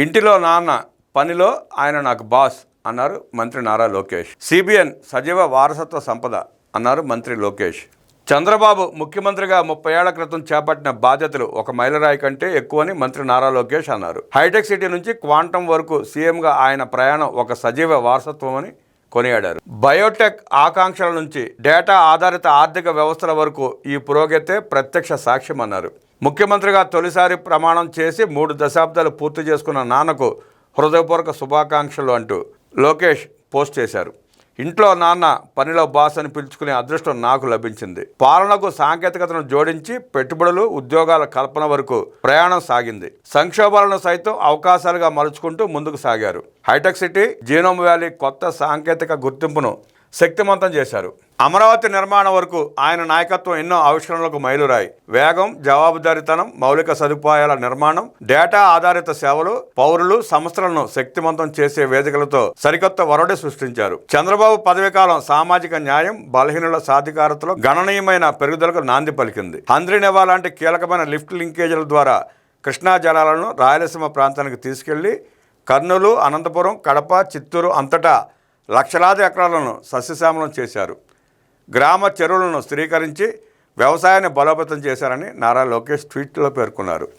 ఇంటిలో నాన్న, పనిలో ఆయన నాకు బాస్ అన్నారు మంత్రి నారా లోకేష్. సిబిఎన్ సజీవ వారసత్వ సంపద అన్నారు మంత్రి లోకేష్. చంద్రబాబు ముఖ్యమంత్రిగా 30 ఏళ్ల క్రితం చేపట్టిన బాధ్యతలు ఒక మైలురాయి కంటే ఎక్కువని మంత్రి నారా లోకేష్ అన్నారు. హైటెక్ సిటీ నుంచి క్వాంటం వరకు సీఎంగా ఆయన ప్రయాణం ఒక సజీవ వారసత్వం అని కొనియాడారు. బయోటెక్ ఆకాంక్షల నుంచి డేటా ఆధారిత ఆర్థిక వ్యవస్థల వరకు ఈ పురోగతే ప్రత్యక్ష సాక్ష్యం అన్నారు. ముఖ్యమంత్రిగా తొలిసారి ప్రమాణం చేసి 3 దశాబ్దాలు పూర్తి చేసుకున్న నాన్నకు హృదయపూర్వక శుభాకాంక్షలు అంటూ లోకేష్ పోస్ట్ చేశారు. ఇంట్లో నాన్న, పనిలో బాస్ అని పిలుచుకునే అదృష్టం నాకు లభించింది. పాలనకు సాంకేతికతను జోడించి పెట్టుబడులు, ఉద్యోగాల కల్పన వరకు ప్రయాణం సాగింది. సంక్షోభాలను సైతం అవకాశాలుగా మలుచుకుంటూ ముందుకు సాగారు. హైటెక్ సిటీ, జీనోమ్ వ్యాలీ కొత్త సాంకేతిక గుర్తింపును శక్తిమంతం చేశారు. అమరావతి నిర్మాణం వరకు ఆయన నాయకత్వం ఎన్నో ఆవిష్కరణలకు మైలురాయి. వేగం, జవాబుదారీతనం, మౌలిక సదుపాయాల నిర్మాణం, డేటా ఆధారిత సేవలు, పౌరులు, సంస్థలను శక్తిమంతం చేసే వేదికలతో సరికొత్త వరవడి సృష్టించారు. చంద్రబాబు పదవీకాలం సామాజిక న్యాయం, బలహీనుల సాధికారతలో గణనీయమైన పెరుగుదలకు నాంది పలికింది. హంద్రీనేవా లాంటి కీలకమైన లిఫ్ట్ లింకేజీల ద్వారా కృష్ణా జలాలను రాయలసీమ ప్రాంతానికి తీసుకెళ్లి కర్నూలు, అనంతపురం, కడప, చిత్తూరు అంతటా లక్షలాది ఎకరాలను సస్యశ్యామలం చేశారు. గ్రామ చెరువులను స్థిరీకరించి వ్యవసాయాన్ని బలోపేతం చేశారని నారా లోకేష్ ట్వీట్లో పేర్కొన్నారు.